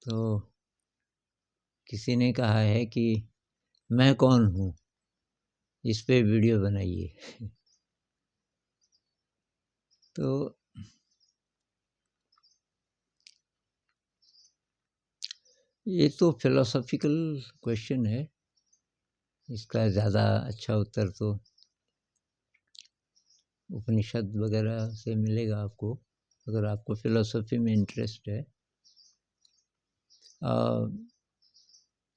तो किसी ने कहा है कि मैं कौन हूँ, इस पे वीडियो बनाइए। तो ये तो फिलोसॉफिकल क्वेश्चन है, इसका ज़्यादा अच्छा उत्तर तो उपनिषद वगैरह से मिलेगा आपको, अगर आपको फिलोसॉफी में इंटरेस्ट है।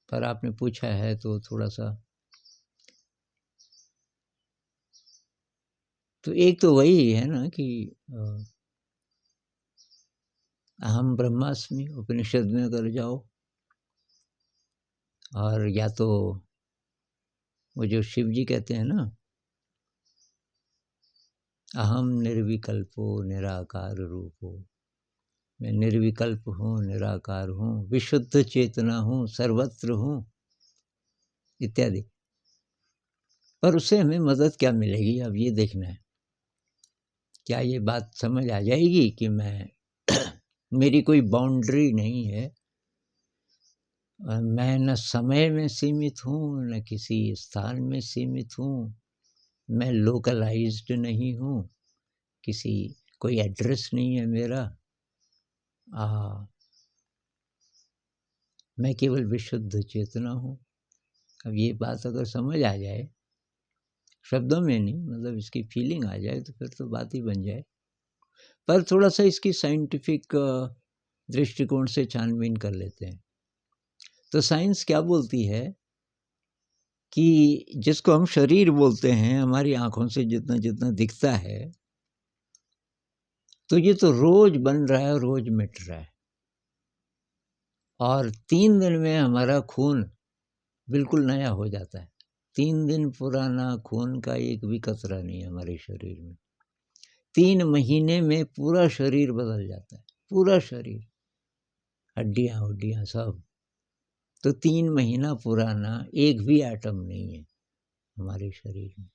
पर आपने पूछा है तो थोड़ा सा, तो एक तो वही है ना कि अहम ब्रह्मास्मि उपनिषद में अगर जाओ, और या तो वो जो शिव जी कहते हैं ना, अहम निर्विकल्पो निराकार रूपो, मैं निर्विकल्प हूँ, निराकार हूँ, विशुद्ध चेतना हूँ, सर्वत्र हूँ इत्यादि। पर उससे हमें मदद क्या मिलेगी, अब ये देखना है। क्या ये बात समझ आ जाएगी कि मैं मेरी कोई बाउंड्री नहीं है, मैं न समय में सीमित हूँ, न किसी स्थान में सीमित हूँ, मैं लोकलाइज्ड नहीं हूँ, किसी कोई एड्रेस नहीं है मेरा, मैं केवल विशुद्ध चेतना हूँ। अब ये बात अगर समझ आ जाए, शब्दों में नहीं, मतलब इसकी फीलिंग आ जाए, तो फिर तो बात ही बन जाए। पर थोड़ा सा इसकी साइंटिफिक दृष्टिकोण से छानबीन कर लेते हैं। तो साइंस क्या बोलती है कि जिसको हम शरीर बोलते हैं, हमारी आंखों से जितना जितना दिखता है, तो ये तो रोज बन रहा है, रोज मिट रहा है। और 3 दिन में हमारा खून बिल्कुल नया हो जाता है। 3 दिन पुराना खून का एक भी कतरा नहीं है हमारे शरीर में। 3 महीने में पूरा शरीर बदल जाता है, पूरा शरीर, हड्डियाँ उड्डियाँ सब। तो 3 महीना पुराना एक भी एटम नहीं है हमारे शरीर में।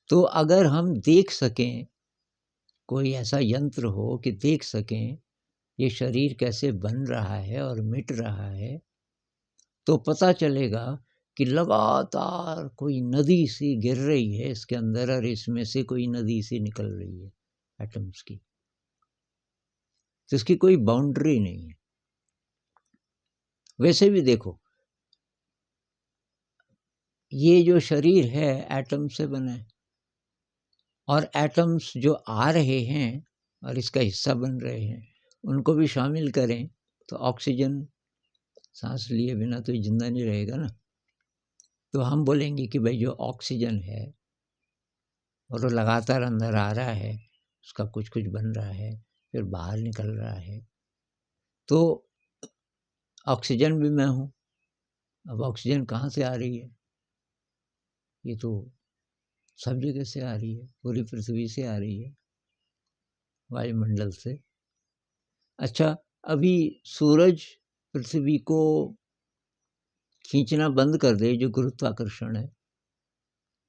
तो अगर हम देख सकें, कोई ऐसा यंत्र हो कि देख सकें ये शरीर कैसे बन रहा है और मिट रहा है, तो पता चलेगा कि लगातार कोई नदी सी गिर रही है इसके अंदर, और इसमें से कोई नदी सी निकल रही है एटम्स की। तो इसकी कोई बाउंड्री नहीं है। वैसे भी देखो, ये जो शरीर है एटम से बना है, और एटम्स जो आ रहे हैं और इसका हिस्सा बन रहे हैं, उनको भी शामिल करें तो ऑक्सीजन, सांस लिए बिना तो ये जिंदा नहीं रहेगा ना। तो हम बोलेंगे कि भाई जो ऑक्सीजन है और वो लगातार अंदर आ रहा है, उसका कुछ कुछ बन रहा है, फिर बाहर निकल रहा है, तो ऑक्सीजन भी मैं हूँ। अब ऑक्सीजन कहाँ से आ रही है? ये तो सब जगह से आ रही है, पूरी पृथ्वी से आ रही है, वायुमंडल से। अच्छा, अभी सूरज पृथ्वी को खींचना बंद कर दे, जो गुरुत्वाकर्षण है,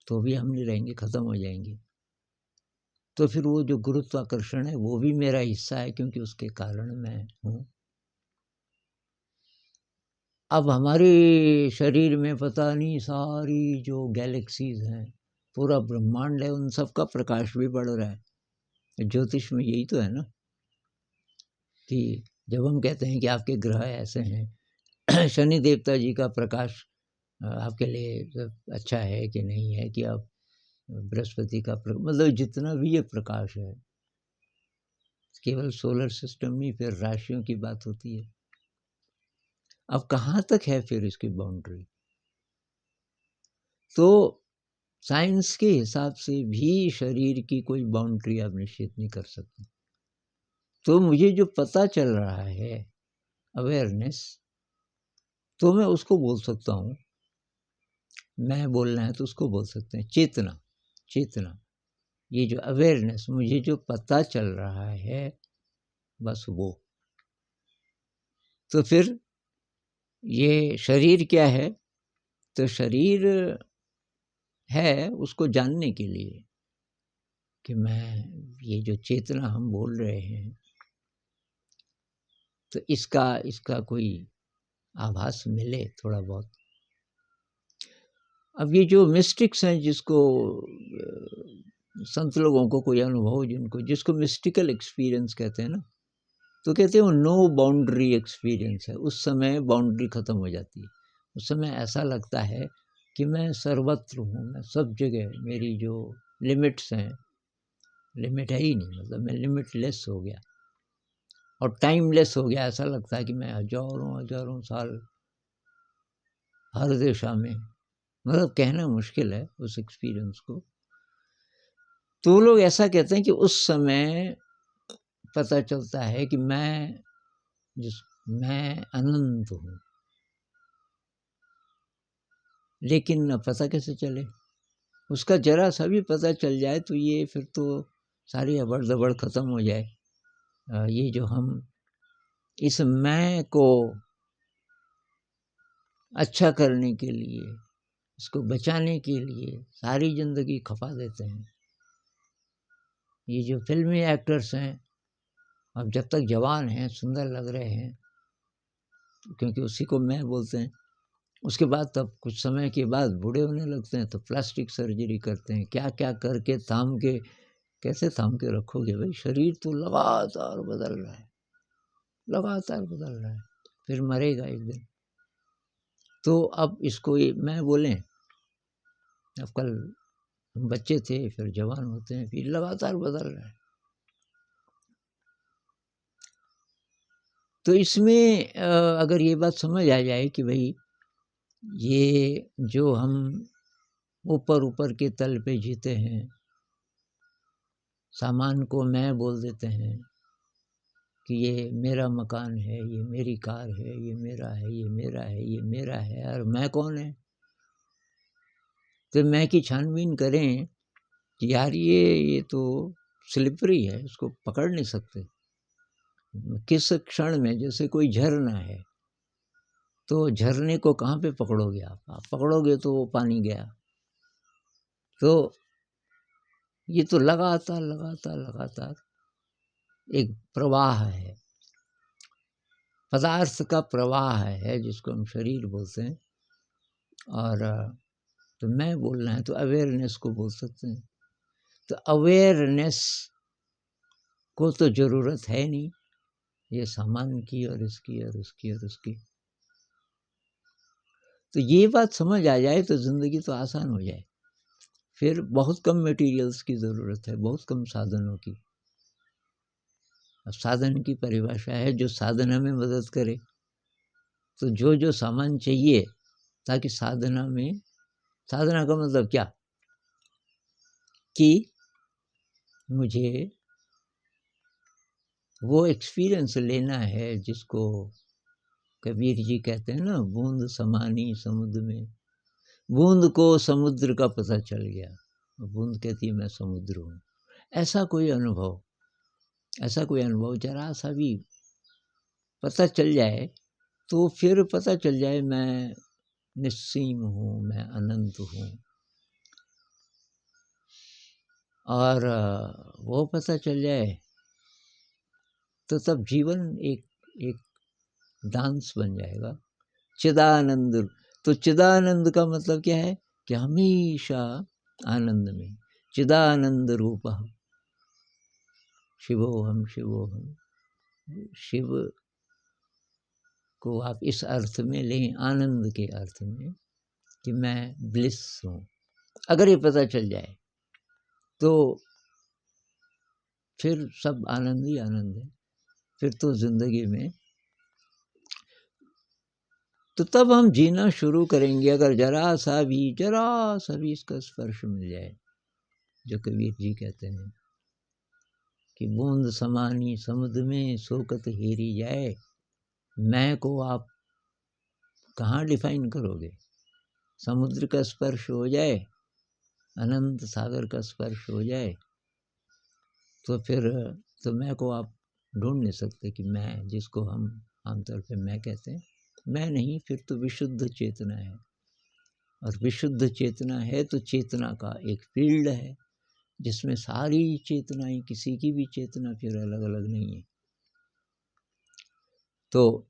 तो भी हम नहीं रहेंगे, खत्म हो जाएंगे। तो फिर वो जो गुरुत्वाकर्षण है वो भी मेरा हिस्सा है, क्योंकि उसके कारण मैं हूँ। अब हमारे शरीर में पता नहीं सारी जो गैलेक्सीज हैं, पूरा ब्रह्मांड है, उन सब का प्रकाश भी बढ़ रहा है। ज्योतिष में यही तो है ना, कि जब हम कहते हैं कि आपके ग्रह ऐसे हैं, शनि देवता जी का प्रकाश आपके लिए अच्छा है कि नहीं है, कि आप बृहस्पति का मतलब जितना भी ये प्रकाश है, केवल सोलर सिस्टम नहीं, फिर राशियों की बात होती है। अब कहाँ तक है फिर इसकी बाउंड्री? तो साइंस के हिसाब से भी शरीर की कोई बाउंड्री आप निश्चित नहीं कर सकते। तो मुझे जो पता चल रहा है, अवेयरनेस, तो मैं उसको बोल सकता हूँ, मैं बोलना है तो उसको बोल सकते हैं चेतना। चेतना, ये जो अवेयरनेस, मुझे जो पता चल रहा है, बस वो। तो फिर ये शरीर क्या है? तो शरीर है उसको जानने के लिए कि मैं, ये जो चेतना हम बोल रहे हैं, तो इसका इसका कोई आभास मिले थोड़ा बहुत। अब ये जो मिस्टिक्स हैं, जिसको संत लोगों को कोई अनुभव, जिसको मिस्टिकल एक्सपीरियंस कहते हैं ना, तो कहते हैं वो नो बाउंड्री एक्सपीरियंस है। उस समय बाउंड्री ख़त्म हो जाती है। उस समय ऐसा लगता है कि मैं सर्वत्र हूँ, मैं सब जगह, मेरी जो लिमिट्स हैं, लिमिट है ही नहीं, मतलब मैं लिमिटलेस हो गया और टाइमलेस हो गया। ऐसा लगता है कि मैं हजारों हजारों साल हर दिशा में, मतलब कहना मुश्किल है उस एक्सपीरियंस को। तो लोग ऐसा कहते हैं कि उस समय पता चलता है कि मैं अनंत हूँ। लेकिन अब पता कैसे चले? उसका जरा सा भी पता चल जाए तो ये फिर तो सारी अबड़ दबड़ खत्म हो जाए। ये जो हम इस मैं को अच्छा करने के लिए, इसको बचाने के लिए सारी जिंदगी खपा देते हैं। ये जो फिल्मी एक्टर्स हैं, अब जब तक जवान हैं, सुंदर लग रहे हैं, क्योंकि उसी को मैं बोलते हैं। उसके बाद तब कुछ समय के बाद बूढ़े होने लगते हैं तो प्लास्टिक सर्जरी करते हैं, क्या क्या करके थाम के, कैसे थाम के रखोगे भाई? शरीर तो लगातार बदल रहा है, लगातार बदल रहा है, फिर मरेगा एक दिन। तो अब इसको ये मैं बोलें, अब कल हम बच्चे थे, फिर जवान होते हैं, फिर लगातार बदल रहा है। तो इसमें अगर ये बात समझ आ जाए कि भाई ये जो हम ऊपर ऊपर के तल पे जीते हैं, सामान को मैं बोल देते हैं कि ये मेरा मकान है, ये मेरी कार है, ये मेरा है, ये मेरा है, ये मेरा है, और मैं कौन है? तो मैं की छानबीन करें कि यार ये तो स्लिपरी है, इसको पकड़ नहीं सकते। किस क्षण में, जैसे कोई झरना है, तो झरने को कहाँ पे पकड़ोगे आप पकड़ोगे तो वो पानी गया। तो ये तो लगातार लगातार लगातार एक प्रवाह है, पदार्थ का प्रवाह है, जिसको हम शरीर बोलते हैं। और तो मैं बोलना है तो अवेयरनेस को बोल सकते हैं। तो अवेयरनेस को तो ज़रूरत है नहीं, ये सामान की और इसकी और उसकी और उसकी। तो ये बात समझ आ जाए तो ज़िंदगी तो आसान हो जाए। फिर बहुत कम मटेरियल्स की ज़रूरत है, बहुत कम साधनों की। अब साधन की परिभाषा है जो साधन हमें मदद करे। तो जो जो सामान चाहिए ताकि साधना में, साधना का मतलब क्या कि मुझे वो एक्सपीरियंस लेना है जिसको कबीर जी कहते हैं ना, बूंद समानी समुद्र में। बूंद को समुद्र का पता चल गया, बूंद कहती है मैं समुद्र हूँ। ऐसा कोई अनुभव, ऐसा कोई अनुभव जरा सा भी पता चल जाए तो फिर पता चल जाए मैं निस्सीम हूँ, मैं अनंत हूँ। और वो पता चल जाए तो तब जीवन एक एक डांस बन जाएगा, चिदानंद। तो चिदानंद का मतलब क्या है कि हमेशा आनंद में, चिदानंद रूप शिवोहम शिवोहम। शिव को आप इस अर्थ में लें, आनंद के अर्थ में, कि मैं ब्लिस हूँ। अगर ये पता चल जाए तो फिर सब आनंद ही आनंद है। फिर तो ज़िंदगी में, तो तब हम जीना शुरू करेंगे अगर जरा सा भी इसका स्पर्श मिल जाए। जो कबीर जी कहते हैं कि बूंद समानी समुद्र में शोकत हेरी जाए। मैं को आप कहाँ डिफाइन करोगे? समुद्र का स्पर्श हो जाए, अनंत सागर का स्पर्श हो जाए, तो फिर तो मैं को आप ढूंढ नहीं सकते कि मैं, जिसको हम आमतौर पे मैं कहते हैं, मैं नहीं, फिर तो विशुद्ध चेतना है। और विशुद्ध चेतना है तो चेतना का एक फील्ड है जिसमें सारी चेतनाएं, किसी की भी चेतना फिर अलग अलग नहीं है। तो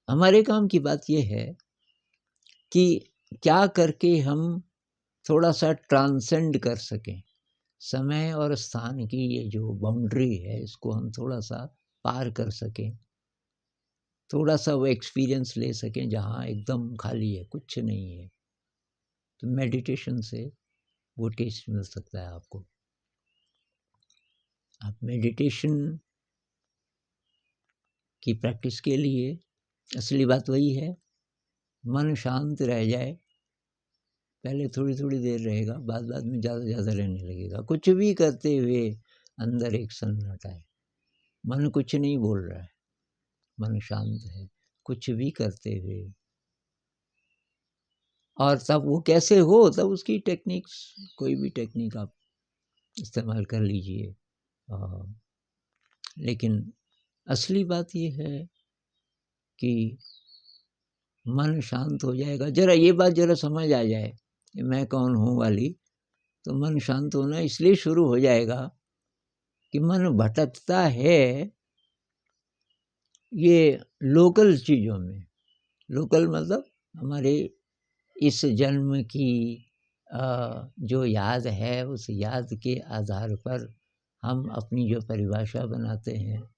हमारे काम की बात ये है कि क्या करके हम थोड़ा सा ट्रांसेंड कर सकें, समय और स्थान की ये जो बाउंड्री है इसको हम थोड़ा सा पार कर सकें, थोड़ा सा वो एक्सपीरियंस ले सकें जहाँ एकदम खाली है, कुछ नहीं है। तो मेडिटेशन से वो टेस्ट मिल सकता है आपको। आप मेडिटेशन की प्रैक्टिस के लिए असली बात वही है, मन शांत रह जाए। पहले थोड़ी थोड़ी देर रहेगा, बाद में ज़्यादा रहने लगेगा। कुछ भी करते हुए अंदर एक सन्नाटा है, मन कुछ नहीं बोल रहा है, मन शांत है कुछ भी करते हुए। और तब वो कैसे हो, तब उसकी टेक्निक्स, कोई भी टेक्निक आप इस्तेमाल कर लीजिए। लेकिन असली बात ये है कि मन शांत हो जाएगा। जरा ये बात जरा समझ आ जाए, मैं कौन हूँ वाली, तो मन शांत होना इसलिए शुरू हो जाएगा कि मन भटकता है ये लोकल चीज़ों में। लोकल मतलब हमारे इस जन्म की जो याद है, उस याद के आधार पर हम अपनी जो परिभाषा बनाते हैं,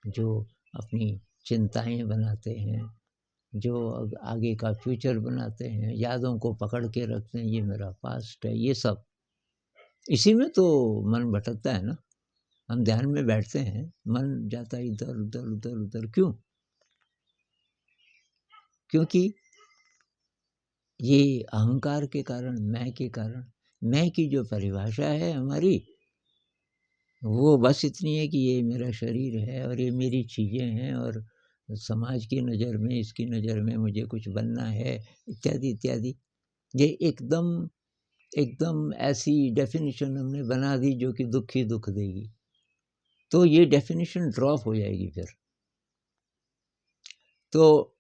जो अपनी चिंताएं बनाते हैं, जो आगे का फ्यूचर बनाते हैं, यादों को पकड़ के रखते हैं, ये मेरा पास्ट है, ये सब इसी में तो मन भटकता है ना। हम ध्यान में बैठते हैं, मन जाता है इधर उधर उधर उधर। क्यों? क्योंकि ये अहंकार के कारण, मैं के कारण, मैं की जो परिभाषा है हमारी, वो बस इतनी है कि ये मेरा शरीर है और ये मेरी चीज़ें हैं और समाज की नज़र में, इसकी नज़र में मुझे कुछ बनना है, इत्यादि इत्यादि। ये एकदम एकदम ऐसी डेफिनेशन हमने बना दी जो कि दुख ही दुख देगी। तो ये डेफिनेशन ड्रॉप हो जाएगी फिर। तो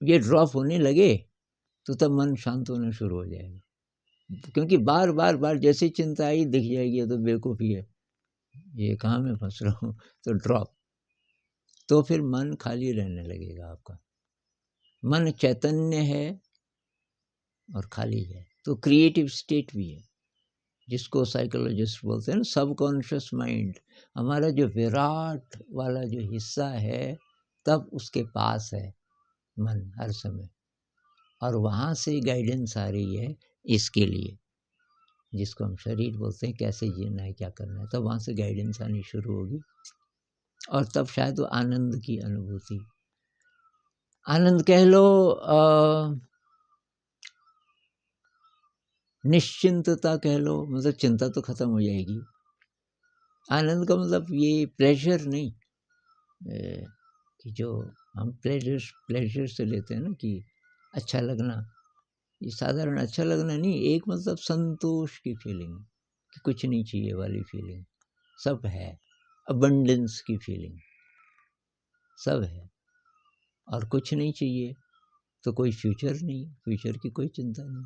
ये ड्रॉप होने लगे तो तब मन शांत होना शुरू हो जाएगा। क्योंकि बार बार बार जैसे चिंता आई दिख जाएगी, ये तो बेवकूफ़ी है, ये कहाँ मैं फंस रहा हूँ, तो ड्रॉप। तो फिर मन खाली रहने लगेगा आपका। मन चैतन्य है और खाली है, तो क्रिएटिव स्टेट भी है, जिसको साइकोलॉजिस्ट बोलते हैं ना सबकॉन्शियस माइंड। हमारा जो विराट वाला जो हिस्सा है, तब उसके पास है मन हर समय, और वहाँ से गाइडेंस आ रही है इसके लिए, जिसको हम शरीर बोलते हैं, कैसे जीना है, क्या करना है। तब वहाँ से गाइडेंस आनी शुरू होगी और तब शायद वो आनंद की अनुभूति, आनंद कह लो, निश्चिंतता कह लो, मतलब चिंता तो खत्म हो जाएगी। आनंद का मतलब ये प्लेजर नहीं, कि जो हम प्लेजर से लेते हैं ना, कि अच्छा लगना, ये साधारण अच्छा लगना नहीं, एक मतलब संतोष की फीलिंग, कि कुछ नहीं चाहिए वाली फीलिंग, सब है, अबंडेंस की फीलिंग, सब है और कुछ नहीं चाहिए। तो कोई फ्यूचर नहीं, फ्यूचर की कोई चिंता नहीं,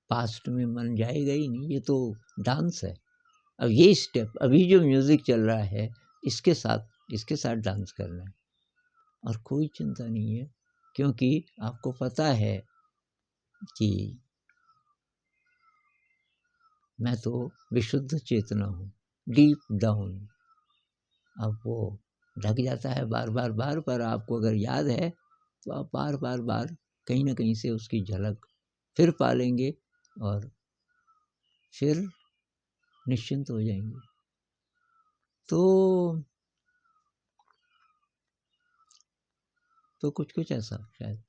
पास्ट में मन जाएगा ही नहीं। ये तो डांस है। अब ये स्टेप, अभी जो म्यूज़िक चल रहा है, इसके साथ डांस करना है और कोई चिंता नहीं है, क्योंकि आपको पता है कि मैं तो विशुद्ध चेतना हूँ, डीप डाउन। अब वो ढक जाता है बार बार बार, पर आपको अगर याद है तो आप बार बार बार कहीं ना कहीं से उसकी झलक फिर पालेंगे और फिर निश्चिंत हो जाएंगे। तो कुछ कुछ ऐसा शायद।